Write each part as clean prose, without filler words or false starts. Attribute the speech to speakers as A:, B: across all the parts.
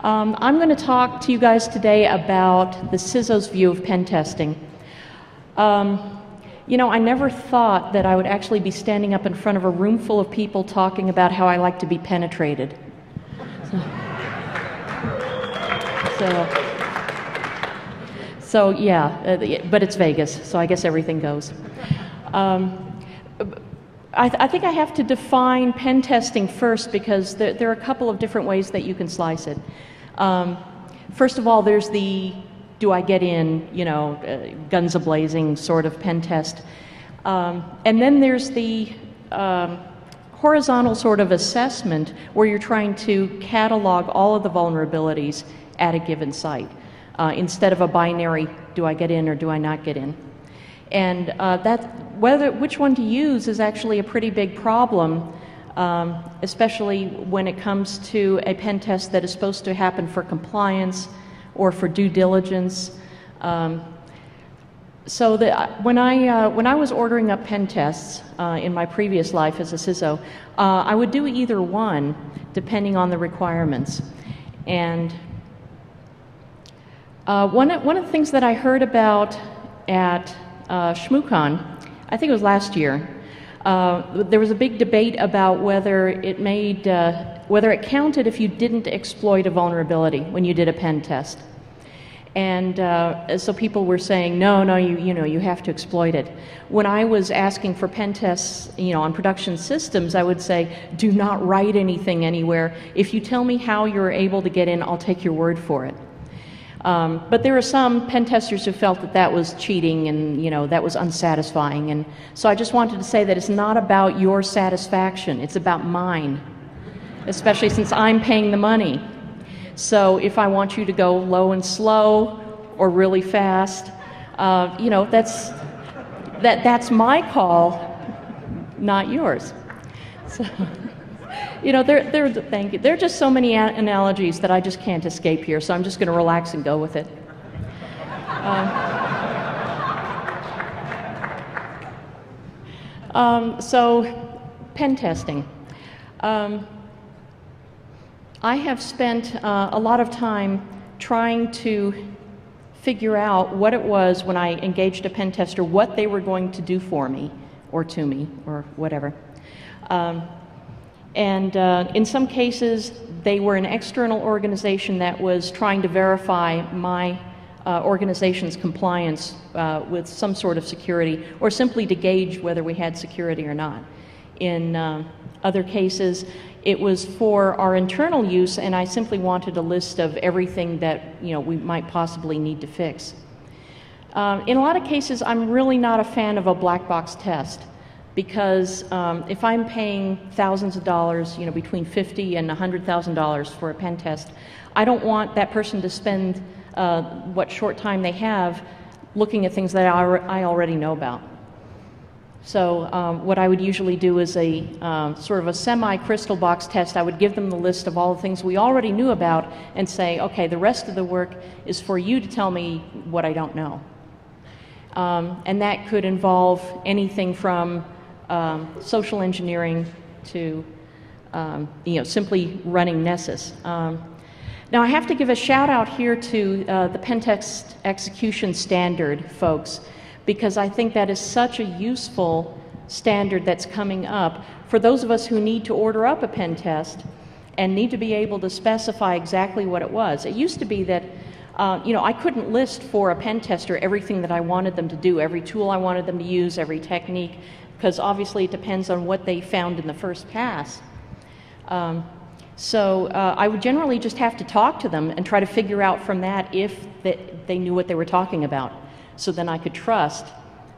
A: I'm going to talk to you guys today about the CISO's view of pen testing. You know, I never thought that I would actually be standing up in front of a room full of people talking about how I like to be penetrated. So yeah, but it's Vegas, so I guess everything goes. I think I have to define pen testing first because there are a couple of different ways that you can slice it. First of all, there's the do I get in, you know, guns a-blazing sort of pen test. And then there's the horizontal sort of assessment where you're trying to catalog all of the vulnerabilities at a given site instead of a binary do I get in or do I not get in. And which one to use is actually a pretty big problem, especially when it comes to a pen test that is supposed to happen for compliance or for due diligence. So when I was ordering up pen tests in my previous life as a CISO, I would do either one depending on the requirements. And one of the things that I heard about at ShmooCon, I think it was last year, there was a big debate about whether it counted if you didn't exploit a vulnerability when you did a pen test. And so people were saying, no, you have to exploit it. When I was asking for pen tests, you know, on production systems, I would say, do not write anything anywhere. If you tell me how you're able to get in, I'll take your word for it. But there are some pen testers who felt that that was cheating and, you know, that was unsatisfying. And so I just wanted to say that it's not about your satisfaction, it's about mine, especially since I'm paying the money. So if I want you to go low and slow or really fast, you know, that's my call, not yours. So, you know, thank you. There are just so many analogies that I just can't escape here, so I'm just going to relax and go with it. So, pen testing. I have spent a lot of time trying to figure out what it was when I engaged a pen tester, what they were going to do for me, or to me, or whatever. And in some cases, they were an external organization that was trying to verify my organization's compliance with some sort of security, or simply to gauge whether we had security or not. In other cases, it was for our internal use, and I simply wanted a list of everything that, you know, we might possibly need to fix. In a lot of cases, I'm really not a fan of a black box test, because if I'm paying thousands of dollars, you know, between $50,000 and $100,000 for a pen test, I don't want that person to spend what short time they have looking at things that I already know about. So what I would usually do is a sort of a semi-crystal box test. I would give them the list of all the things we already knew about and say, okay, the rest of the work is for you to tell me what I don't know. And that could involve anything from social engineering to you know, simply running Nessus. Now I have to give a shout out here to the pen test execution standard folks, because I think that is such a useful standard that's coming up for those of us who need to order up a pen test and need to be able to specify exactly what it was. It used to be that you know, I couldn't list for a pen tester everything that I wanted them to do, every tool I wanted them to use, every technique, because obviously it depends on what they found in the first pass. So I would generally just have to talk to them and try to figure out from that if they knew what they were talking about. So then I could trust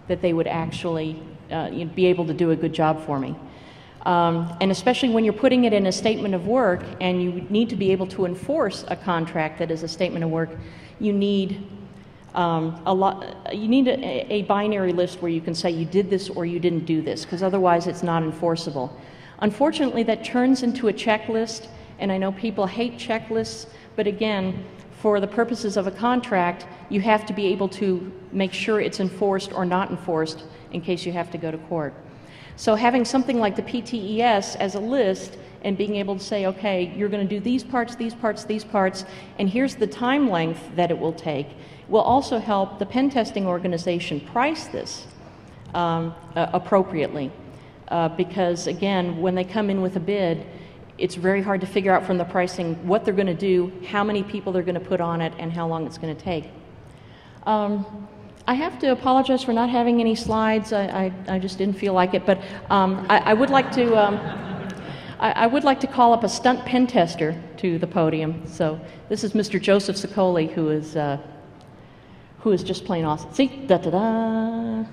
A: that they would actually be able to do a good job for me. And especially when you're putting it in a statement of work and you need to be able to enforce a contract that is a statement of work, you need a binary list where you can say you did this or you didn't do this, because otherwise it's not enforceable. Unfortunately, that turns into a checklist, and I know people hate checklists, but again, for the purposes of a contract, you have to be able to make sure it's enforced or not enforced in case you have to go to court. So having something like the PTES as a list and being able to say, okay, you're going to do these parts, these parts, these parts, and here's the time length that it will take, will also help the pen testing organization price this appropriately. Because again, when they come in with a bid, it's very hard to figure out from the pricing what they're going to do, how many people they're going to put on it, and how long it's going to take. I have to apologize for not having any slides. I just didn't feel like it, but I would like to I would like to call up a stunt pen tester to the podium. So this is Mr. Joseph Sicoli, who is just plain awesome. See, da da da.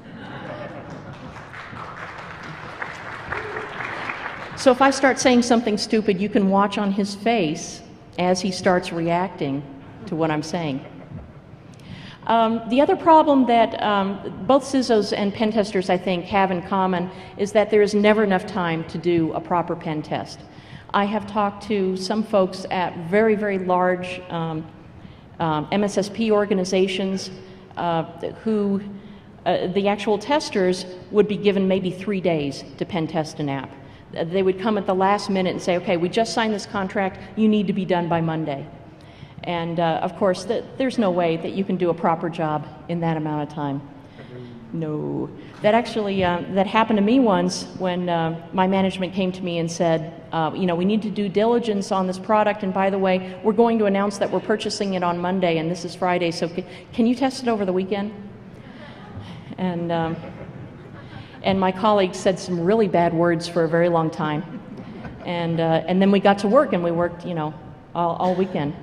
A: So if I start saying something stupid, you can watch on his face as he starts reacting to what I'm saying. The other problem that both CISOs and pen testers, I think, have in common is that there is never enough time to do a proper pen test. I have talked to some folks at very, very large MSSP organizations who the actual testers would be given maybe 3 days to pen test an app. They would come at the last minute and say, okay, we just signed this contract, you need to be done by Monday. And of course, there's no way that you can do a proper job in that amount of time. No. That actually, that happened to me once when my management came to me and said, you know, we need to do diligence on this product, and by the way, we're going to announce that we're purchasing it on Monday, and this is Friday, so can you test it over the weekend? And my colleagues said some really bad words for a very long time. And then we got to work, and we worked, you know, all weekend.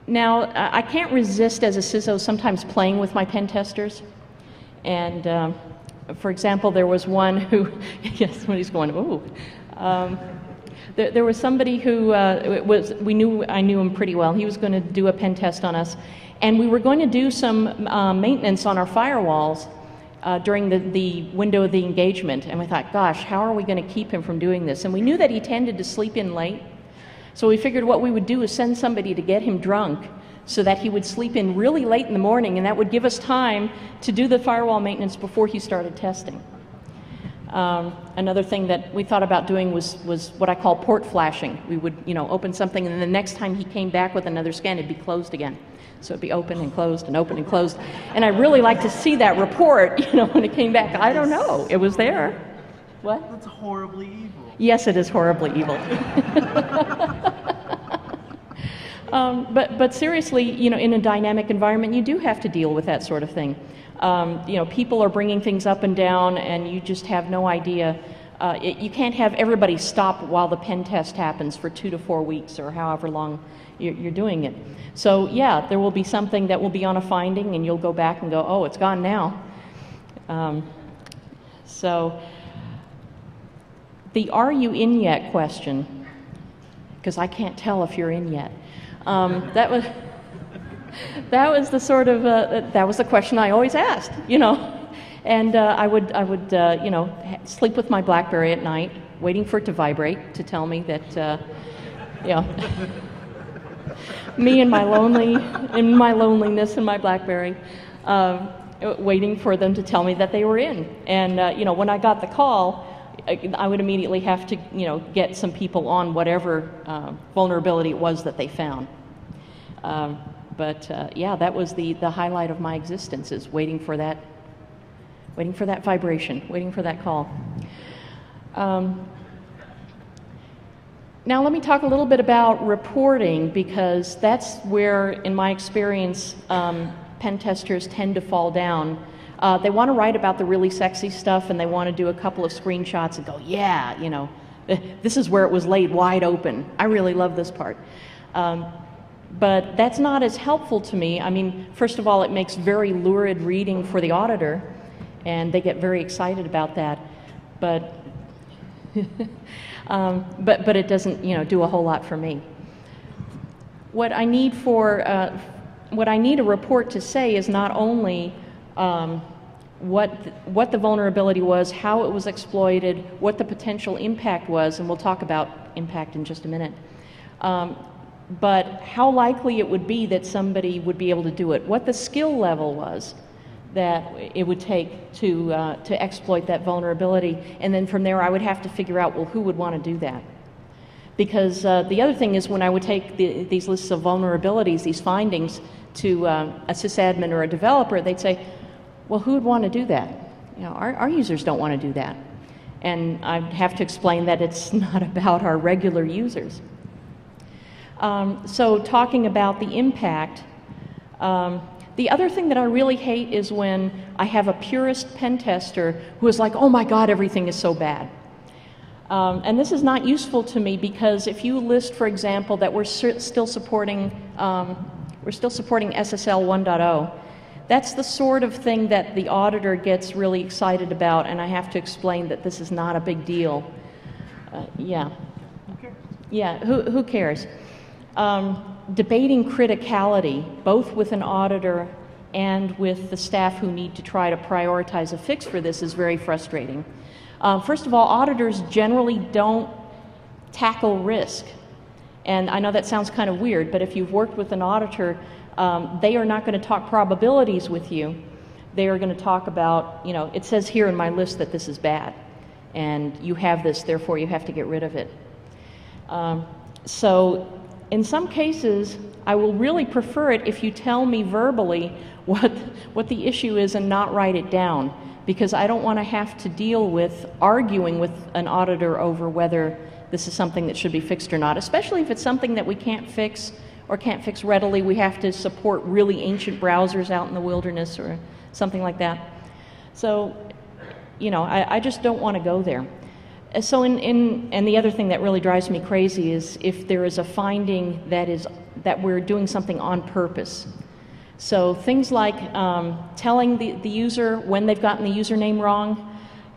A: Now, I can't resist as a CISO sometimes playing with my pen testers. And for example, there was one who, yes, when he's going, ooh. There was somebody who I knew him pretty well. He was going to do a pen test on us. And we were going to do some maintenance on our firewalls during the window of the engagement. And we thought, gosh, how are we going to keep him from doing this? And we knew that he tended to sleep in late. So we figured what we would do is send somebody to get him drunk so that he would sleep in really late in the morning, and that would give us time to do the firewall maintenance before he started testing. Another thing that we thought about doing was what I call port flashing. We would, you know, open something, and then the next time he came back with another scan, it'd be closed again. So it'd be open and closed and open and closed. And I really like to see that report, you know, when it came back. I don't know. It was there. What?
B: That's horribly evil.
A: Yes, it is horribly evil. But seriously, you know, in a dynamic environment, you do have to deal with that sort of thing. You know, people are bringing things up and down, and you just have no idea. You can't have everybody stop while the pen test happens for 2 to 4 weeks or however long you're doing it. So yeah, there will be something that will be on a finding, and you'll go back and go, oh, it's gone now. So the "are you in yet" question, because I can't tell if you're in yet. That was the sort of that was the question I always asked, you know. And I would you know, sleep with my BlackBerry at night, waiting for it to vibrate to tell me that, you know, me and my loneliness in my BlackBerry, waiting for them to tell me that they were in. And you know, when I got the call, I would immediately have to, you know, get some people on whatever vulnerability it was that they found. But yeah, that was the highlight of my existence, is waiting for that vibration, waiting for that call. Now let me talk a little bit about reporting, because that's where, in my experience, pen testers tend to fall down. They want to write about the really sexy stuff, and they want to do a couple of screenshots and go, yeah, you know, this is where it was laid wide open. I really love this part. But that's not as helpful to me. I mean, first of all, it makes very lurid reading for the auditor, and they get very excited about that. But but it doesn't, you know, do a whole lot for me. What I need a report to say is not only what the vulnerability was, how it was exploited, what the potential impact was, and we'll talk about impact in just a minute, but how likely it would be that somebody would be able to do it, what the skill level was, that it would take to exploit that vulnerability. And then from there I would have to figure out, well, who would want to do that? Because the other thing is, when I would take these lists of vulnerabilities, these findings, to a sysadmin or a developer, they'd say, well, who would want to do that? You know, our users don't want to do that. And I'd have to explain that it's not about our regular users. So talking about the impact, the other thing that I really hate is when I have a purist pen tester who is like, oh my God, everything is so bad. And this is not useful to me, because if you list, for example, that we're still supporting SSL 1.0, that's the sort of thing that the auditor gets really excited about, and I have to explain that this is not a big deal. Yeah.
B: Okay.
A: Yeah, who cares? Debating criticality, both with an auditor and with the staff who need to try to prioritize a fix for this, is very frustrating. First of all, auditors generally don't tackle risk. And I know that sounds kind of weird, but if you've worked with an auditor, they are not going to talk probabilities with you. They are going to talk about, you know, it says here in my list that this is bad, and you have this, therefore you have to get rid of it. So in some cases, I will really prefer it if you tell me verbally what the issue is and not write it down, because I don't want to have to deal with arguing with an auditor over whether this is something that should be fixed or not, especially if it's something that we can't fix or can't fix readily. We have to support really ancient browsers out in the wilderness or something like that. So, you know, I just don't want to go there. So and the other thing that really drives me crazy is if there is a finding that we're doing something on purpose. So things like telling the user when they've gotten the username wrong.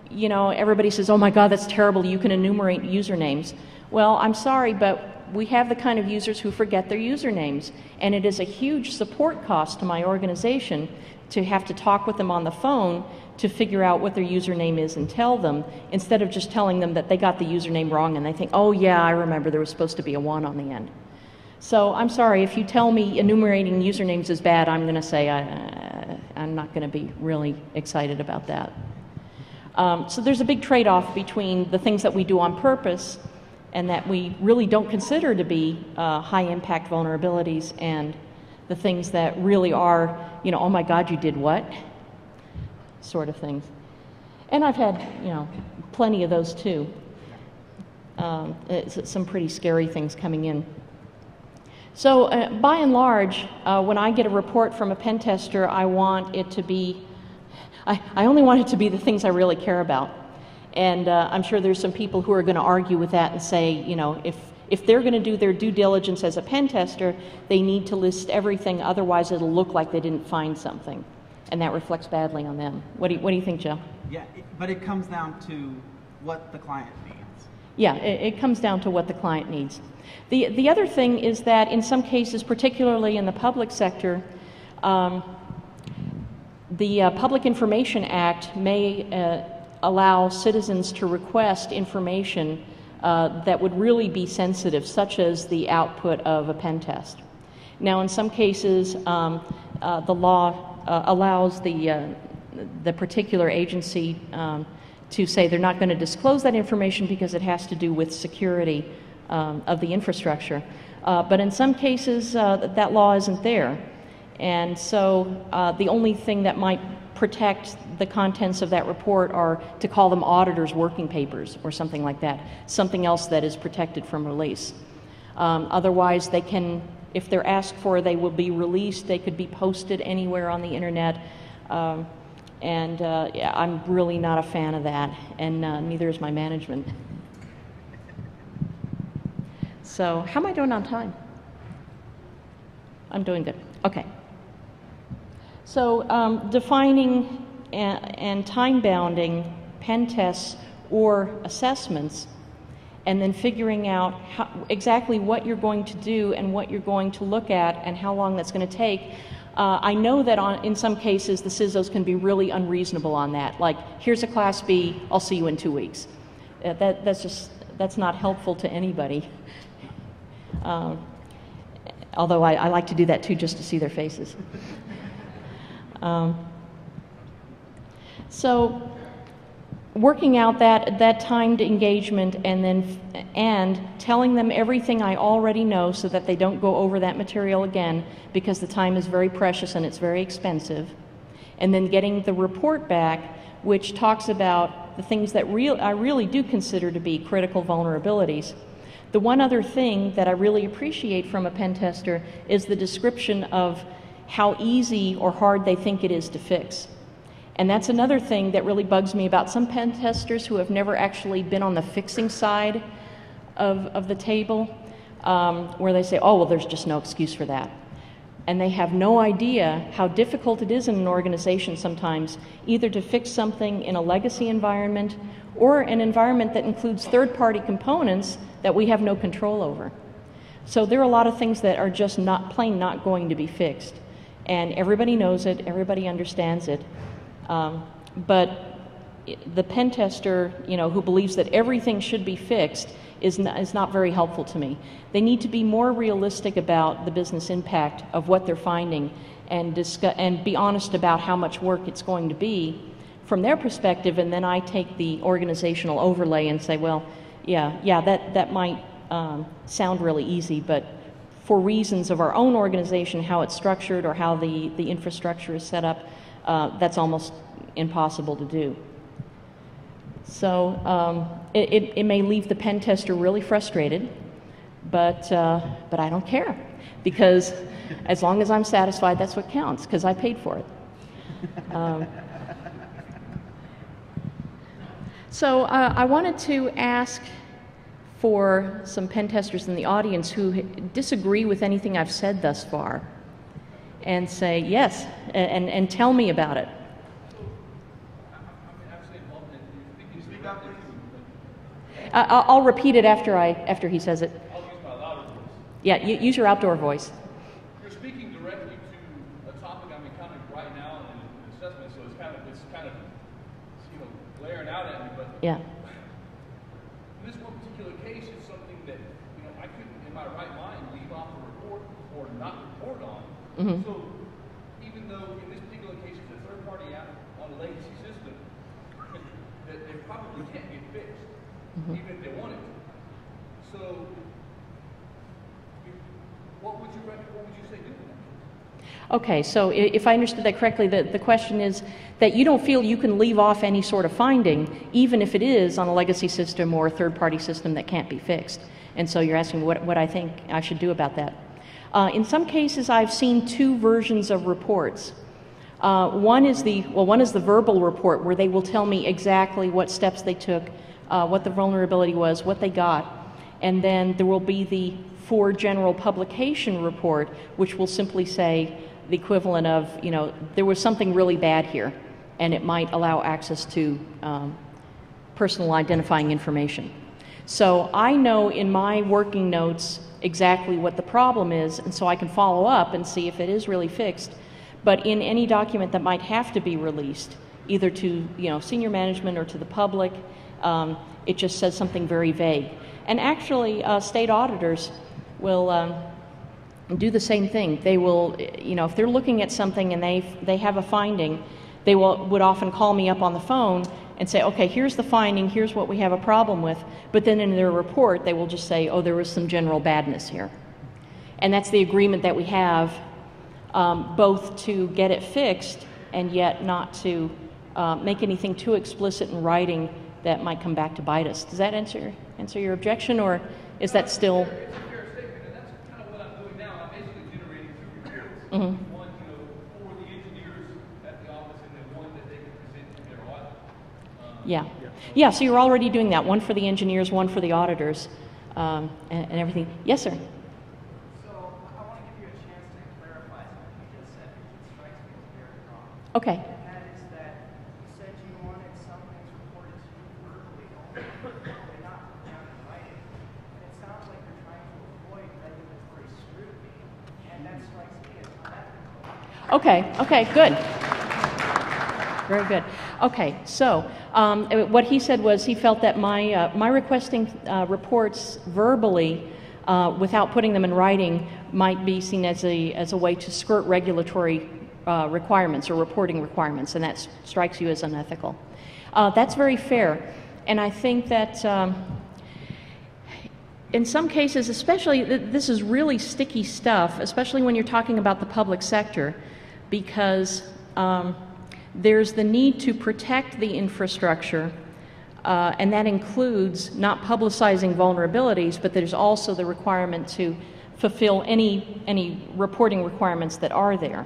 A: You know, everybody says, oh my God, that's terrible, you can enumerate usernames. Well, I'm sorry, but we have the kind of users who forget their usernames, and it is a huge support cost to my organization to have to talk with them on the phone to figure out what their username is and tell them, instead of just telling them that they got the username wrong and they think, oh yeah, I remember there was supposed to be a 1 on the end. So I'm sorry, if you tell me enumerating usernames is bad, I'm going to say I'm not going to be really excited about that. So there's a big trade-off between the things that we do on purpose and that we really don't consider to be high-impact vulnerabilities, and the things that really are, you know, oh my God, you did what? Sort of things. And I've had, you know, plenty of those too. It's some pretty scary things coming in. So by and large, when I get a report from a pen tester, I want it to be, I only want it to be the things I really care about. And I'm sure there's some people who are going to argue with that and say, you know, if they're going to do their due diligence as a pen tester, they need to list everything, otherwise it'll look like they didn't find something. And that reflects badly on them. What do you think, Joe?
B: Yeah, but it comes down to what the client needs.
A: Yeah, it comes down to what the client needs. The other thing is that in some cases, particularly in the public sector, the Public Information Act may allow citizens to request information that would really be sensitive, such as the output of a pen test. Now, in some cases, the law allows the particular agency to say they're not going to disclose that information because it has to do with security of the infrastructure. But in some cases, that law isn't there. And so the only thing that might protect the contents of that report are to call them auditors' working papers or something like that, something else that is protected from release. Otherwise, they can, if they're asked for, they will be released. They could be posted anywhere on the internet. Yeah, I'm really not a fan of that, and neither is my management. So how am I doing on time? I'm doing good. Okay. So defining and time-bounding pen tests or assessments, and then figuring out exactly what you're going to do and what you're going to look at and how long that's going to take. I know that in some cases the CISOs can be really unreasonable on that. Like, here's a Class B, I'll see you in 2 weeks. That's not helpful to anybody. Although I like to do that too, just to see their faces. So working out that timed engagement and telling them everything I already know so that they don't go over that material again, because the time is very precious and it's very expensive, and then getting the report back which talks about the things that I really do consider to be critical vulnerabilities. The one other thing that I really appreciate from a pen tester is the description of how easy or hard they think it is to fix. And that's another thing that really bugs me about some pen testers who have never actually been on the fixing side of the table, where they say, oh, well, there's just no excuse for that. And they have no idea how difficult it is in an organization sometimes either to fix something in a legacy environment or an environment that includes third-party components that we have no control over. So there are a lot of things that are just plain not going to be fixed. And everybody knows it, everybody understands it. But the pen tester, who believes that everything should be fixed is not very helpful to me. They need to be more realistic about the business impact of what they're finding and be honest about how much work it's going to be from their perspective, and then I take the organizational overlay and say, well, yeah, that might sound really easy, but for reasons of our own organization, how it's structured or how the infrastructure is set up, that's almost impossible to do. So it may leave the pen tester really frustrated, but I don't care, because as long as I'm satisfied, that's what counts, because I paid for it. So I wanted to ask for some pen testers in the audience who disagree with anything I've said thus far, and say yes, and tell me about it. I'll repeat it after he says it.
C: I'll use my louder voice.
A: Yeah, use your outdoor voice.
C: You're speaking directly to a topic I'm encountering right now in an assessment, so it's kind of glaring out at me. But
A: yeah.
C: In this one particular case, it's something that I couldn't, in my right mind, leave off the report or not report on.
A: Mm-hmm.
C: So even though in this particular case it's a third-party app on a legacy system, that they probably can't get fixed. Mm-hmm. Even if they wanted to. So, what would you say do with that?
A: Okay, so if I understood that correctly, the question is that you don't feel you can leave off any sort of finding, even if it is on a legacy system or a third-party system that can't be fixed. And so you're asking what I think I should do about that. In some cases, I've seen two versions of reports. One is the verbal report, where they will tell me exactly what steps they took, what the vulnerability was, what they got, and then there will be the for general publication report, which will simply say the equivalent of, there was something really bad here, and it might allow access to personal identifying information. So I know in my working notes exactly what the problem is, and so I can follow up and see if it is really fixed. But in any document that might have to be released, either to senior management or to the public, it just says something very vague. And actually, state auditors will do the same thing. They will, if they're looking at something and they have a finding, they would often call me up on the phone and say, okay, here's the finding, here's what we have a problem with. But then in their report, they will just say, oh, there was some general badness here. And that's the agreement that we have, both to get it fixed and yet not to make anything too explicit in writing that might come back to bite us. Does that answer your objection, or is that still?
C: It's a fair statement, and that's kind of what I'm doing now. I'm basically generating two reports.
A: Mm-hmm.
C: One, for the engineers at the office, and then one that they can present to their audit.
A: Yeah, so you're already doing that. One for the engineers, one for the auditors, and everything. Yes, sir.
D: So I want to give you a chance to clarify something you just said, because it strikes me as very wrong.
A: Okay.
D: And that is that you said you wanted some things reported to you verbally only, and not down in writing. And it sounds like you're trying to avoid regulatory scrutiny, and that strikes me as unethical.
A: Okay, good. Very good. Okay, so what he said was he felt that my requesting reports verbally without putting them in writing might be seen as a way to skirt regulatory requirements or reporting requirements, and that strikes you as unethical. That's very fair, and I think that in some cases, especially, this is really sticky stuff, especially when you're talking about the public sector, because there's the need to protect the infrastructure, and that includes not publicizing vulnerabilities, but there's also the requirement to fulfill any reporting requirements that are there.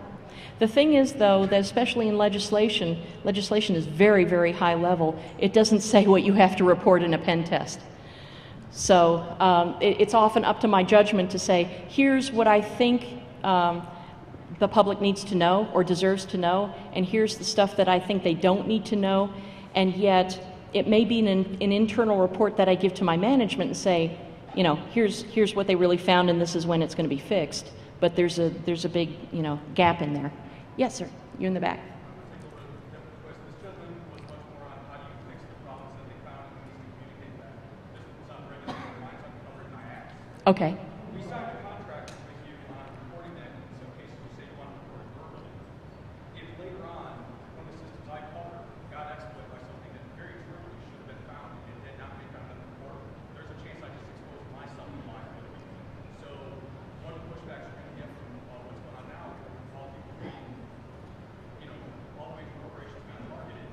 A: The thing is, though, that especially in legislation is very, very high level. It doesn't say what you have to report in a pen test. So it's often up to my judgment to say, here's what I think the public needs to know or deserves to know, and here's the stuff that I think they don't need to know, and yet it may be an internal report that I give to my management and say, you know, here's what they really found, and this is when it's going to be fixed. But there's a big, you know, gap in there. Yes, sir. You're in the back. Okay.
C: We signed a contract with you on reporting that. In some cases, you say you want to report it verbally. If later on, when the systems I cover got exploited by something that very truly should have been found and did not be found in the report, there's a chance I just exposed myself to liability. So one of the pushbacks you're going to get from what's going on now, all people being, you know, all the major corporations kind of targeted,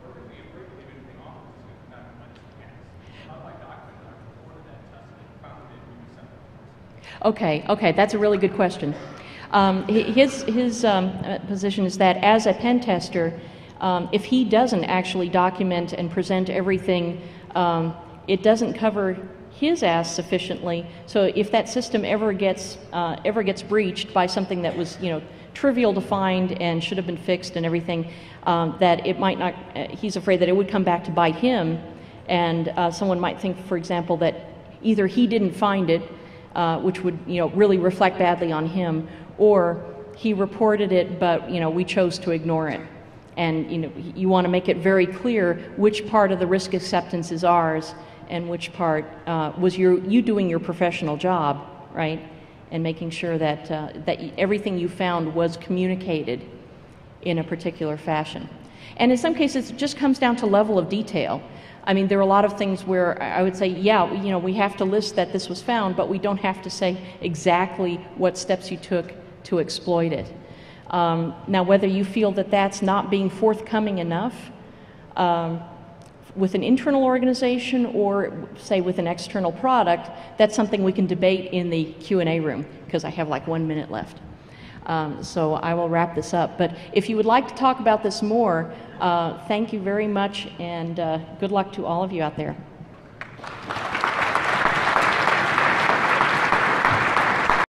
C: we're going to be afraid to leave anything off because it's going to come back and bite us in the ass. How do I document that I reported that test and found it?
A: Okay, that's a really good question. His position is that as a pen tester, if he doesn't actually document and present everything, it doesn't cover his ass sufficiently. So if that system ever gets breached by something that was, you know, trivial to find and should have been fixed and everything, that it might not. He's afraid that it would come back to bite him, and someone might think, for example, that either he didn't find it, which would, you know, really reflect badly on him, or he reported it, but, you know, we chose to ignore it. And, you know, you want to make it very clear which part of the risk acceptance is ours and which part was you doing your professional job, right, and making sure that that everything you found was communicated in a particular fashion. And in some cases, it just comes down to level of detail. I mean, there are a lot of things where I would say, yeah, you know, we have to list that this was found, but we don't have to say exactly what steps you took to exploit it. Now, whether you feel that that's not being forthcoming enough with an internal organization or, say, with an external product, that's something we can debate in the Q&A room, because I have like 1 minute left. So I will wrap this up. But if you would like to talk about this more, thank you very much, and good luck to all of you out there.